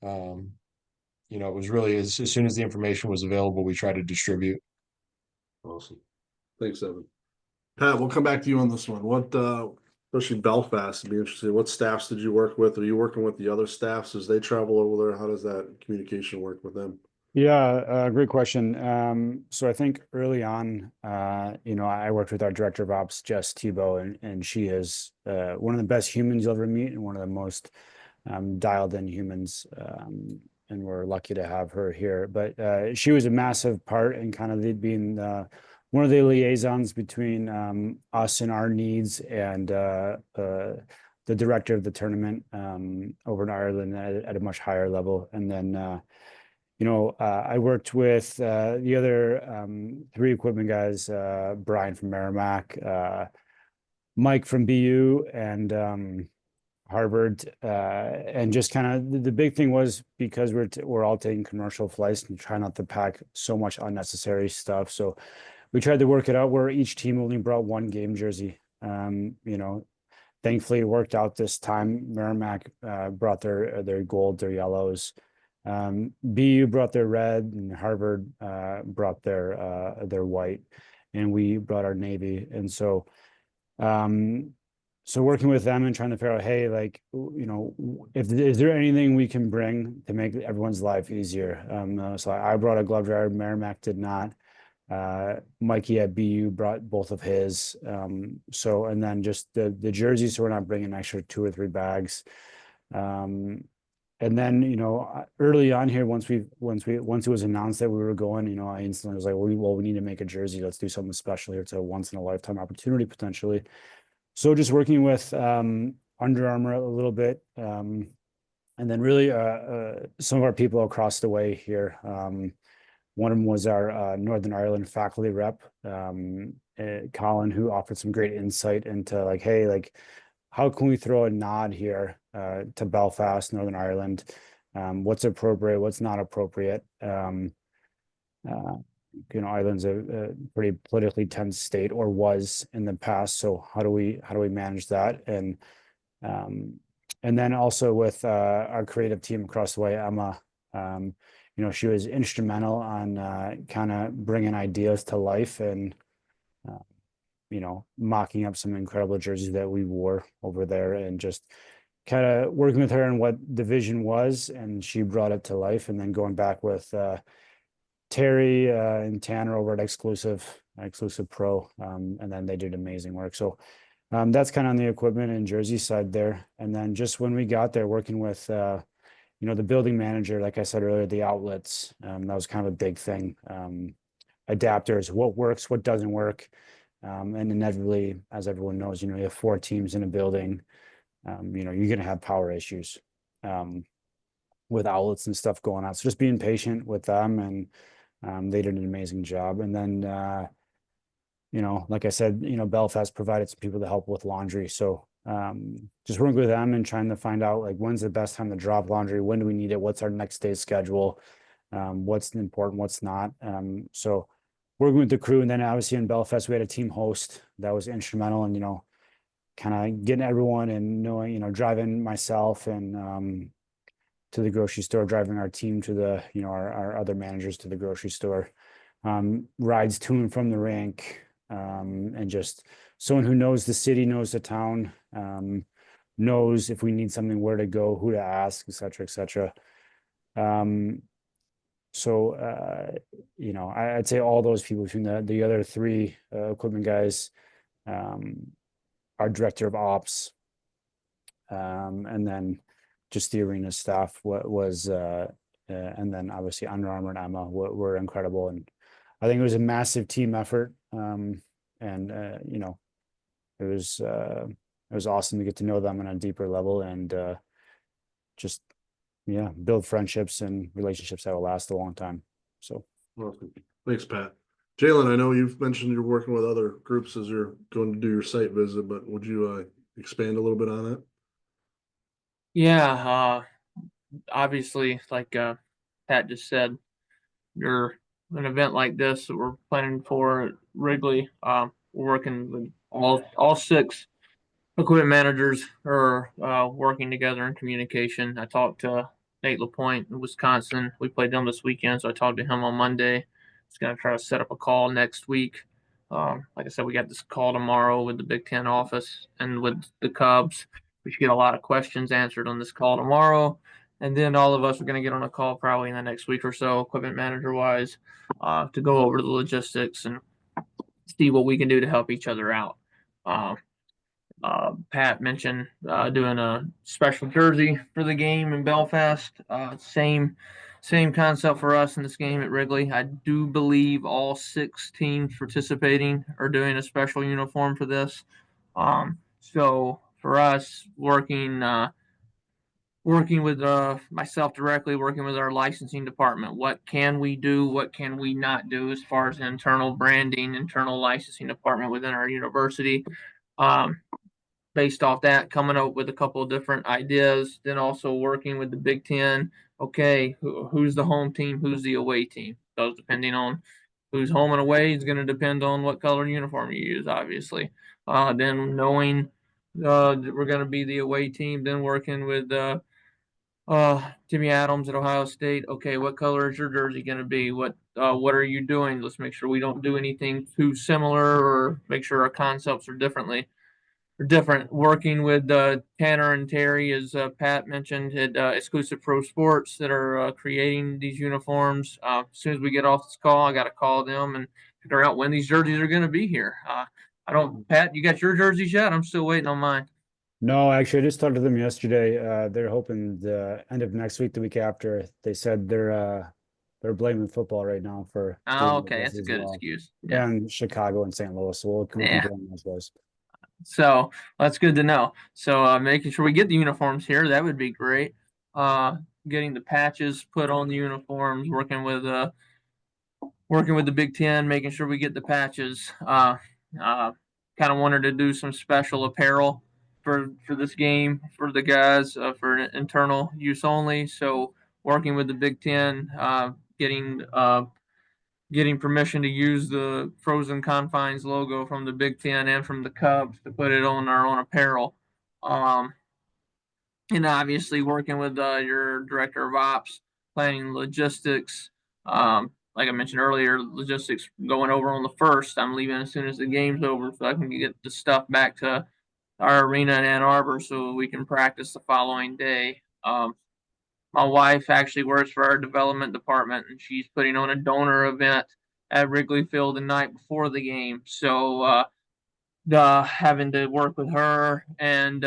it was really as soon as the information was available, we tried to distribute. Awesome. Thanks, Evan. Pat, we'll come back to you on this one. What, especially Belfast, would be interesting. What staffs did you work with? Are you working with the other staffs as they travel over there? How does that communication work with them? Yeah, great question. So I think early on, I worked with our director of ops, Jess Tebow, and she is one of the best humans you'll ever meet and one of the most dialed in humans. And we're lucky to have her here. But she was a massive part in kind of being one of the liaisons between us and our needs and the director of the tournament over in Ireland at a much higher level. And then I worked with the other 3 equipment guys, Brian from Merrimack, Mike from BU, and Harvard. And just kind of the big thing was, because we're all taking commercial flights and try not to pack so much unnecessary stuff. So we tried to work it out where each team only brought 1 game jersey. Thankfully it worked out this time. Merrimack brought their gold, their yellows. BU brought their red, and Harvard brought their white, and we brought our navy. And so working with them and trying to figure out, hey, like, is there anything we can bring to make everyone's life easier? So I brought a glove driver, Merrimack did not. Mikey at BU brought both of his. So, and then just the jerseys, so we're not bringing an extra 2 or 3 bags. And then, early on here, once it was announced that we were going, I instantly was like, well, we need to make a jersey. Let's do something special here. It's a once in a lifetime opportunity potentially. So just working with Under Armour a little bit, and then really some of our people across the way here. One of them was our Northern Ireland faculty rep, Colin, who offered some great insight into like, hey, like, how can we throw a nod here to Belfast, Northern Ireland? What's appropriate? What's not appropriate? Ireland's a pretty politically tense state, or was in the past. So how do we manage that? And then also with our creative team across the way, Emma, she was instrumental on kind of bringing ideas to life and mocking up some incredible jerseys that we wore over there, and just kind of working with her on what the vision was, and she brought it to life. And then going back with Terry and Tanner over at Exclusive Pro, and then they did amazing work. So that's kind of on the equipment and jersey side there. And then just when we got there, working with the building manager, like I said earlier, the outlets, that was kind of a big thing. Adapters, what works, what doesn't work. And inevitably, as everyone knows, you have 4 teams in a building. You're going to have power issues with outlets and stuff going on. So just being patient with them, and they did an amazing job. And then, like I said, Belfast provided some people to help with laundry. So just working with them and trying to find out like when's the best time to drop laundry, when do we need it, what's our next day's schedule, what's important, what's not. So working with the crew. And then obviously in Belfast, we had a team host that was instrumental, and kind of getting everyone and knowing, driving myself and to the grocery store, driving our team to the, our other managers to the grocery store, rides to and from the rink, and just someone who knows the city, knows the town, knows if we need something, where to go, who to ask, et cetera, et cetera. So, I'd say all those people between the other 3 equipment guys, our director of ops, and then just the arena staff was, and then obviously Under Armour and Emma were incredible. And I think it was a massive team effort. It was awesome to get to know them on a deeper level, and just build friendships and relationships that will last a long time. So Awesome. Thanks, Pat. Jalen, I know you've mentioned you're working with other groups as you're going to do your site visit, but would you expand a little bit on that? Yeah, obviously, like Pat just said, you're an event like this that we're planning for at Wrigley. We're working with all 6 equipment managers are working together in communication. I talked to Nate LaPointe in Wisconsin. We played them this weekend, so I talked to him on Monday. He's going to try to set up a call next week. Like I said, we got this call tomorrow with the Big Ten office and with the Cubs. We should get a lot of questions answered on this call tomorrow. And then all of us are going to get on a call probably in the next week or so, equipment manager wise, to go over the logistics and see what we can do to help each other out. Pat mentioned doing a special jersey for the game in Belfast. Same concept for us in this game at Wrigley. I do believe all 6 teams participating are doing a special uniform for this. So for us, working with myself directly, working with our licensing department, what can we do, what can we not do as far as internal branding, internal licensing department within our university. Based off that, coming up with a couple of different ideas, then also working with the Big Ten. Okay, who's the home team? Who's the away team? Those depending on who's home and away is going to depend on what color uniform you use, obviously. Then knowing that we're going to be the away team, then working with Timmy Adams at Ohio State. Okay, what color is your jersey going to be? What are you doing? Let's make sure we don't do anything too similar, or make sure our concepts are differently. different. Working with Tanner and Terry, as Pat mentioned, at Exclusive Pro Sports that are creating these uniforms. As soon as we get off this call, I got to call them and figure out when these jerseys are going to be here. I don't, Pat, you got your jerseys yet? I'm still waiting on mine. No, actually, I just talked to them yesterday. They're hoping the end of next week, the week after. They said they're blaming football right now for Oh, getting the okay, that's jerseys a as good well. excuse. Yeah, And Chicago and St. Louis. So we can yeah. blame those guys. So that's good to know. So making sure we get the uniforms here, that would be great. Getting the patches put on the uniforms, working with the Big Ten, making sure we get the patches. Kind of wanted to do some special apparel for this game for the guys for internal use only. So working with the Big Ten, getting permission to use the Frozen Confines logo from the Big Ten and from the Cubs to put it on our own apparel. Um, and obviously working with your director of ops, planning logistics. Like I mentioned earlier, logistics going over on the first. I'm leaving as soon as the game's over, so I can get the stuff back to our arena in Ann Arbor so we can practice the following day. My wife actually works for our development department, and she's putting on a donor event at Wrigley Field the night before the game. So having to work with her and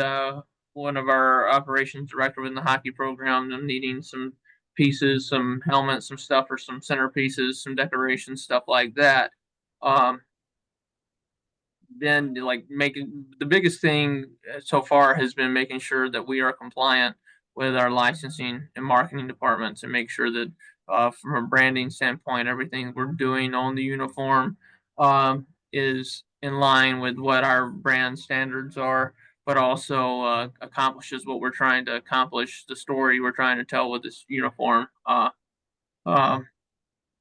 one of our operations director within the hockey program, them needing some pieces, some helmets, some stuff, or some centerpieces, some decorations, stuff like that. Um, then like making the biggest thing so far has been making sure that we are compliant with our licensing and marketing departments and make sure that from a branding standpoint everything we're doing on the uniform is in line with what our brand standards are, but also accomplishes what we're trying to accomplish, the story we're trying to tell with this uniform. Uh,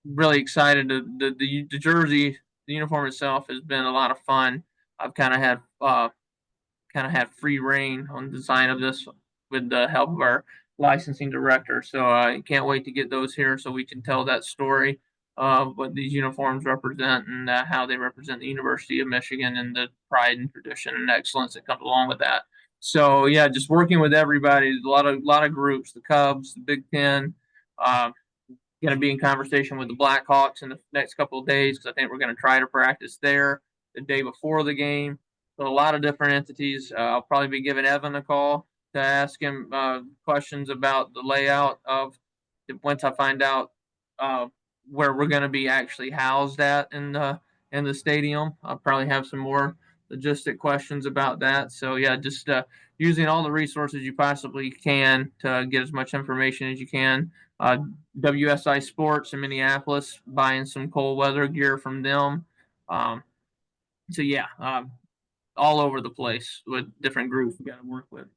really excited to the jersey, the uniform itself has been a lot of fun. I've kind of had free reign on the design of this with the help of our licensing director. So I can't wait to get those here so we can tell that story of what these uniforms represent and how they represent the University of Michigan and the pride and tradition and excellence that comes along with that. So yeah, just working with everybody, a lot of groups, the Cubs, the Big Ten. Uh, going to be in conversation with the Blackhawks in the next couple of days because I think we're going to try to practice there the day before the game. So a lot of different entities. I'll probably be giving Evan a call to ask him questions about the layout of once I find out where we're going to be actually housed at in the stadium. I'll probably have some more logistic questions about that. So yeah, just using all the resources you possibly can to get as much information as you can. WSI Sports in Minneapolis, buying some cold weather gear from them. Um, so yeah, all over the place with different groups we got to work with.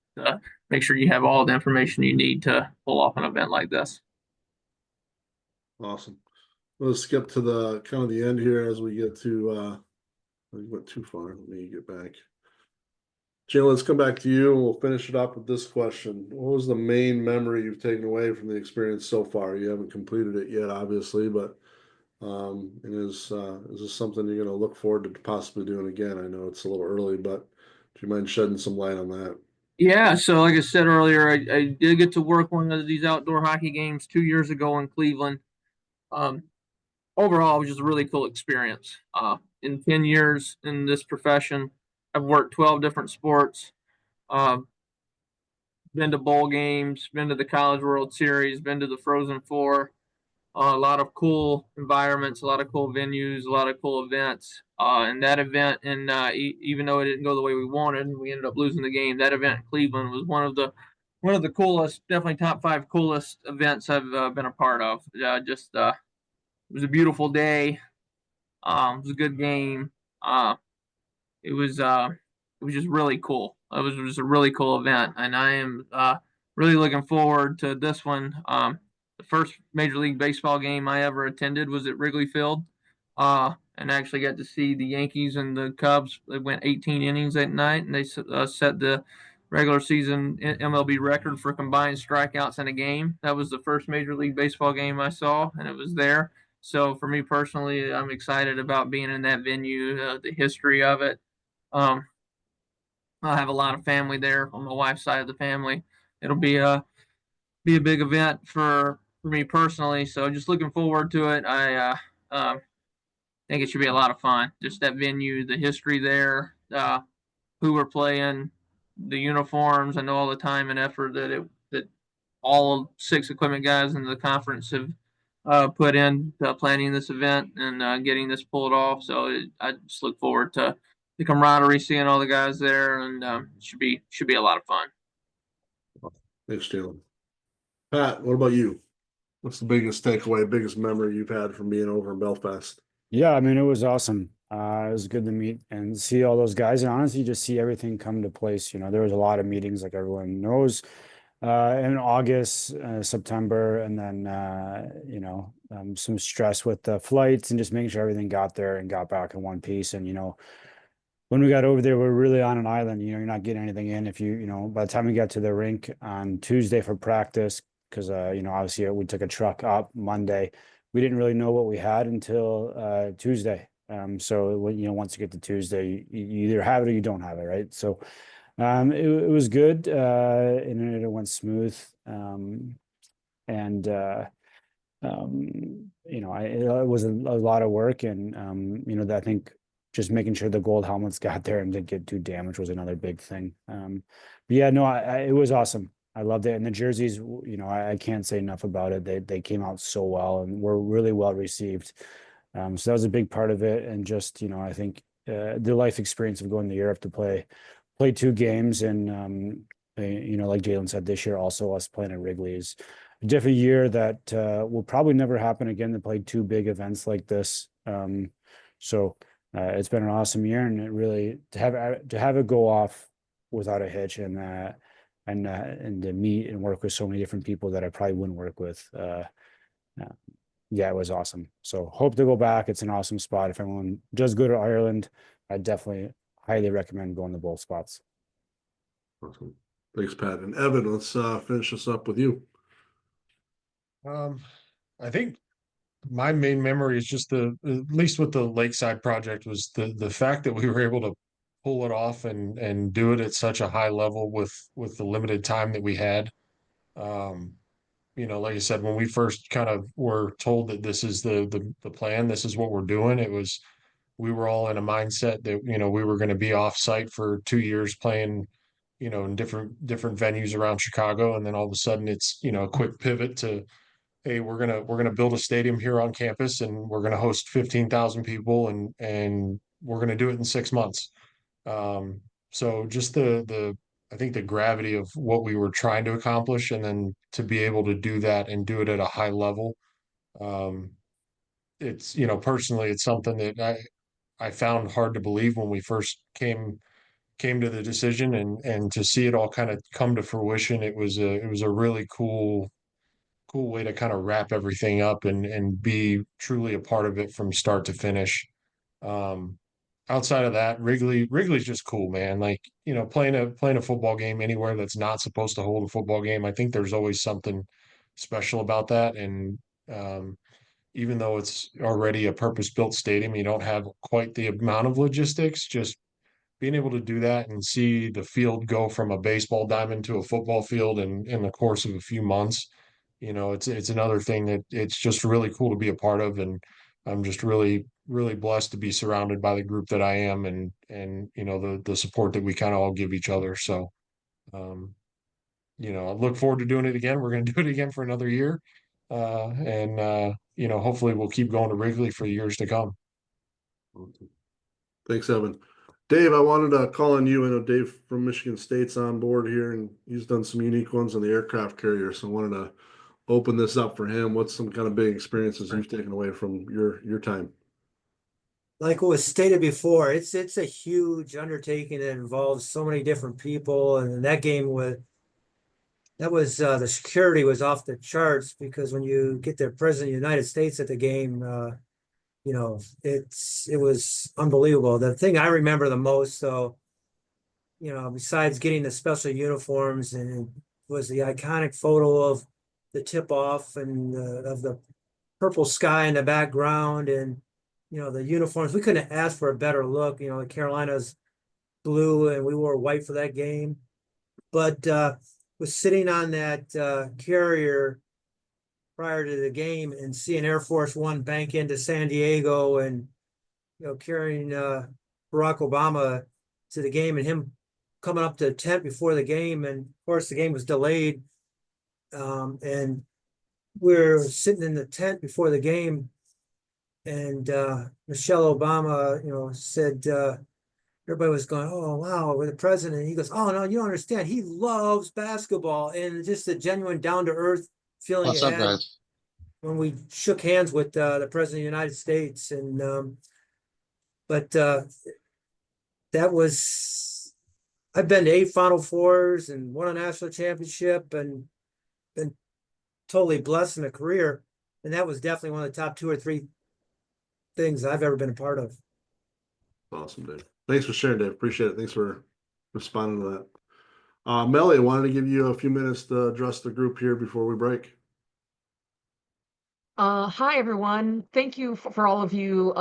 Make sure you have all the information you need to pull off an event like this. Awesome. Let's skip to the kind of the end here as we get to we went too far. Let me get back. Jay, let's come back to you and we'll finish it up with this question. What was the main memory you've taken away from the experience so far? You haven't completed it yet, obviously, but is this something you're going to look forward to possibly doing again? I know it's a little early, but do you mind shedding some light on that? Yeah, so like I said earlier, I did get to work one of these outdoor hockey games 2 years ago in Cleveland. Um, Overall, it was just a really cool experience. In 10 years in this profession, I've worked 12 different sports. Um, been to bowl games, been to the College World Series, been to the Frozen Four. A lot of cool environments, a lot of cool venues, a lot of cool events. And that event, and even though it didn't go the way we wanted, we ended up losing the game. That event in Cleveland was one of the coolest, definitely top five coolest events I've been a part of. It was a beautiful day. It was a good game. It was uh, it was just really cool. It was a really cool event, and I am really looking forward to this one. The first Major League Baseball game I ever attended was at Wrigley Field, and actually got to see the Yankees and the Cubs. They went 18 innings that night, and they set the regular season MLB record for combined strikeouts in a game. That was the first Major League Baseball game I saw, and it was there. So for me personally, I'm excited about being in that venue, the history of it. Um, I'll have a lot of family there on my wife's side of the family. It'll be a big event for me personally. So just looking forward to it. Think it should be a lot of fun. Just that venue, the history there, who we're playing, the uniforms. I know all the time and effort that all 6 equipment guys in the conference have put in planning this event and getting this pulled off. So I just look forward to the camaraderie, seeing all the guys there, and should be a lot of fun. Thanks, Jalen. Pat, what about you? What's the biggest takeaway, biggest memory you've had from being over in Belfast? Yeah, I mean, it was awesome. It was good to meet and see all those guys, and honestly, just see everything come to place. You know, there was a lot of meetings, like everyone knows, in August, September, and then some stress with the flights and just making sure everything got there and got back in one piece. And when we got over there, we're really on an island. You're not getting anything in if by the time we got to the rink on Tuesday for practice, because obviously we took a truck up Monday. We didn't really know what we had until Tuesday. So once you get to Tuesday, you either have it or you don't have it, right? So it was good, and it went smooth. It was a lot of work, and I think just making sure the gold helmets got there and didn't get too damaged was another big thing. But yeah, no, it was awesome. I loved it. And the jerseys, I can't say enough about it. They came out so well and were really well received. So that was a big part of it. And just, I think the life experience of going to Europe to play 2 games, and like Jalen said, this year also us playing at Wrigley is a different year that will probably never happen again, to play 2 big events like this. So it's been an awesome year, and it really to have it go off without a hitch, and to meet and work with so many different people that I probably wouldn't work with. Yeah, it was awesome. So hope to go back. It's an awesome spot. If everyone does go to Ireland, I definitely highly recommend going to both spots. Awesome. Thanks, Pat. And Evan, let's finish this up with you. I think my main memory is just at least with the Lakeside project, was the fact that we were able to pull it off and do it at such a high level with the limited time that we had. Like I said, when we first kind of were told that this is the plan, this is what we're doing, we were all in a mindset that we were going to be off site for 2 years playing in different venues around Chicago, and then all of a sudden it's a quick pivot to, hey, we're gonna build a stadium here on campus, and we're gonna host 15,000 people, and we're gonna do it in 6 months. So just I think the gravity of what we were trying to accomplish, and then to be able to do that and do it at a high level. It's personally, it's something that I found hard to believe when we first came to the decision, and to see it all kind of come to fruition. It was a really cool way to kind of wrap everything up and be truly a part of it from start to finish. Outside of that, Wrigley's just cool, man. Like, playing a football game anywhere that's not supposed to hold a football game, I think there's always something special about that. And even though it's already a purpose-built stadium, you don't have quite the amount of logistics. Just being able to do that and see the field go from a baseball diamond to a football field in the course of a few months, it's another thing that it's just really cool to be a part of. And I'm just really, really blessed to be surrounded by the group that I am, and the support that we kind of all give each other. So, I look forward to doing it again. We're going to do it again for another year. Hopefully we'll keep going to Wrigley for years to come. Thanks, Evan. Dave, I wanted to call on you. I know Dave from Michigan State's on board here, and he's done some unique ones on the aircraft carrier. So I wanted to open this up for him. What's some kind of big experiences you've taken away from your time? Like what was stated before, it's a huge undertaking that involves so many different people, and that game was the security was off the charts, because when you get the President of the United States at the game, it was unbelievable. The thing I remember the most, though, besides getting the special uniforms, and was the iconic photo of the tip-off and of the purple sky in the background, and the uniforms. We couldn't have asked for a better look. The Carolinas blue and we wore white for that game. But was sitting on that carrier prior to the game and seeing Air Force One bank into San Diego and carrying Barack Obama to the game and him coming up to the tent before the game. And of course, the game was delayed. And we're sitting in the tent before the game. And Michelle Obama, said, everybody was going, "Oh, wow, we're the president." And he goes, "Oh, no, you don't understand. He loves basketball." And just a genuine down to earth feeling What's you up, had guys? when we shook hands with the president of the United States. And but that was, I've been to 8 Final Fours and won a national championship and been totally blessed in a career. And that was definitely one of the top 2 or 3 things I've ever been a part of. Awesome, Dave. Thanks for sharing, Dave. Appreciate it. Thanks for responding to that. Melly, I wanted to give you a few minutes to address the group here before we break. Hi, everyone. Thank you for all of you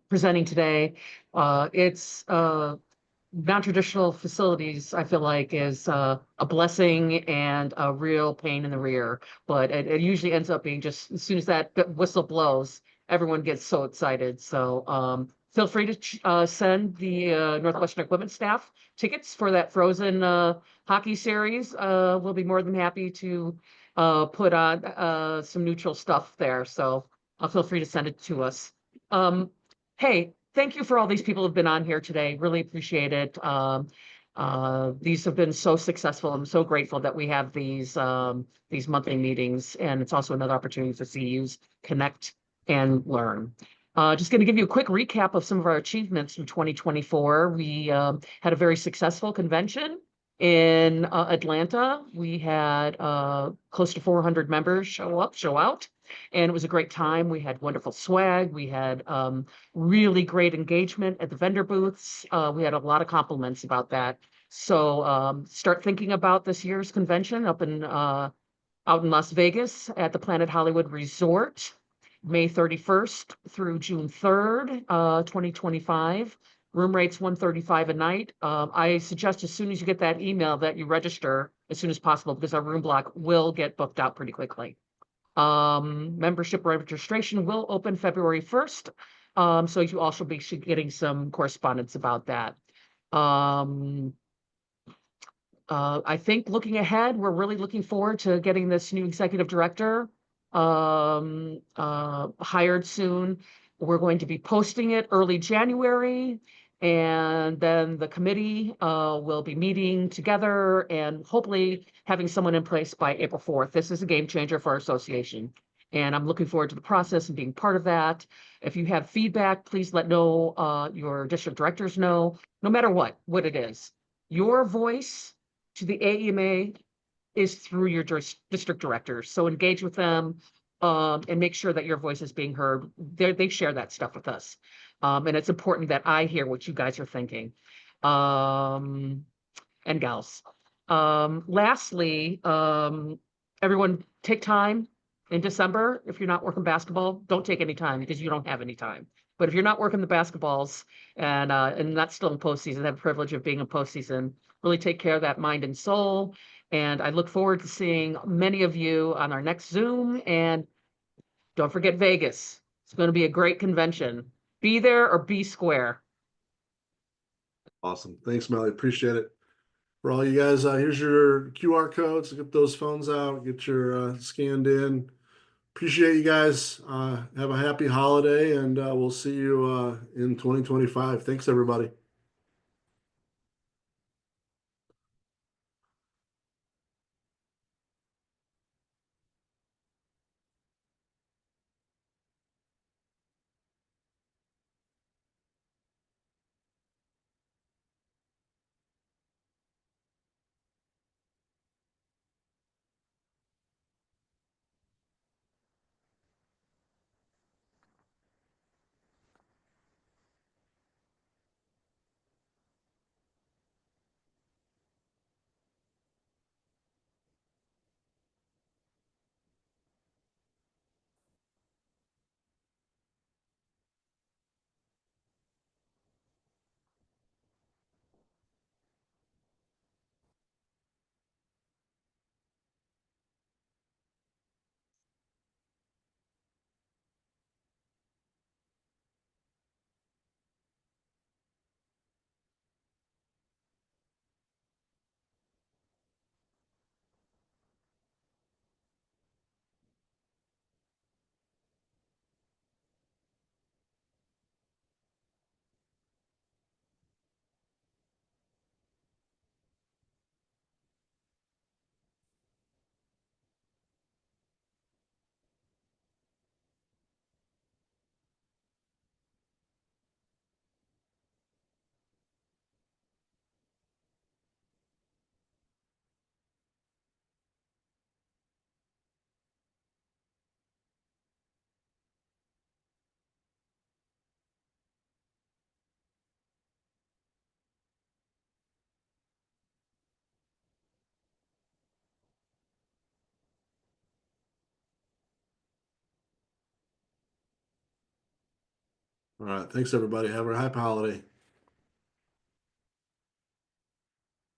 presenting today. It's non-traditional facilities, I feel like, is a blessing and a real pain in the rear. But it usually ends up being just as soon as that whistle blows, everyone gets so excited. So feel free to send the Northwestern Equipment staff tickets for that Frozen hockey series. We'll be more than happy to put on some neutral stuff there. So feel free to send it to us. Hey, thank you for all these people who've been on here today. Really appreciate it. These have been so successful. I'm so grateful that we have these monthly meetings, and it's also another opportunity for CEUs connect and learn. Just going to give you a quick recap of some of our achievements in 2024. We had a very successful convention in Atlanta. We had close to 400 members show out, and it was a great time. We had wonderful swag. We had really great engagement at the vendor booths. We had a lot of compliments about that. So start thinking about this year's convention out in Las Vegas at the Planet Hollywood Resort, May 31st through June 3rd, 2025. Room rates $135 a night. I suggest as soon as you get that email that you register as soon as possible, because our room block will get booked out pretty quickly. Membership registration will open February 1st. So you also be getting some correspondence about that. I think looking ahead, we're really looking forward to getting this new executive director hired soon. We're going to be posting it early January, and then the committee will be meeting together and hopefully having someone in place by April 4th. This is a game changer for our association, and I'm looking forward to the process and being part of that. If you have feedback, please let your district directors know, no matter what it is. Your voice to the AEMA is through your district directors. So engage with them and make sure that your voice is being heard. They share that stuff with us. And it's important that I hear what you guys are thinking. And gals. Lastly, everyone take time in December. If you're not working basketball, don't take any time because you don't have any time. But if you're not working the basketballs and not still in postseason, have the privilege of being in postseason, really take care of that mind and soul. And I look forward to seeing many of you on our next Zoom. And don't forget Vegas. It's going to be a great convention. Be there or be square. Awesome. Thanks, Melly. Appreciate it. For all you guys, here's your QR codes. Get those phones out, get your scanned in. Appreciate you guys. Have a happy holiday, and we'll see you in 2025. Thanks, everybody. All right, thanks, everybody. Have a happy holiday.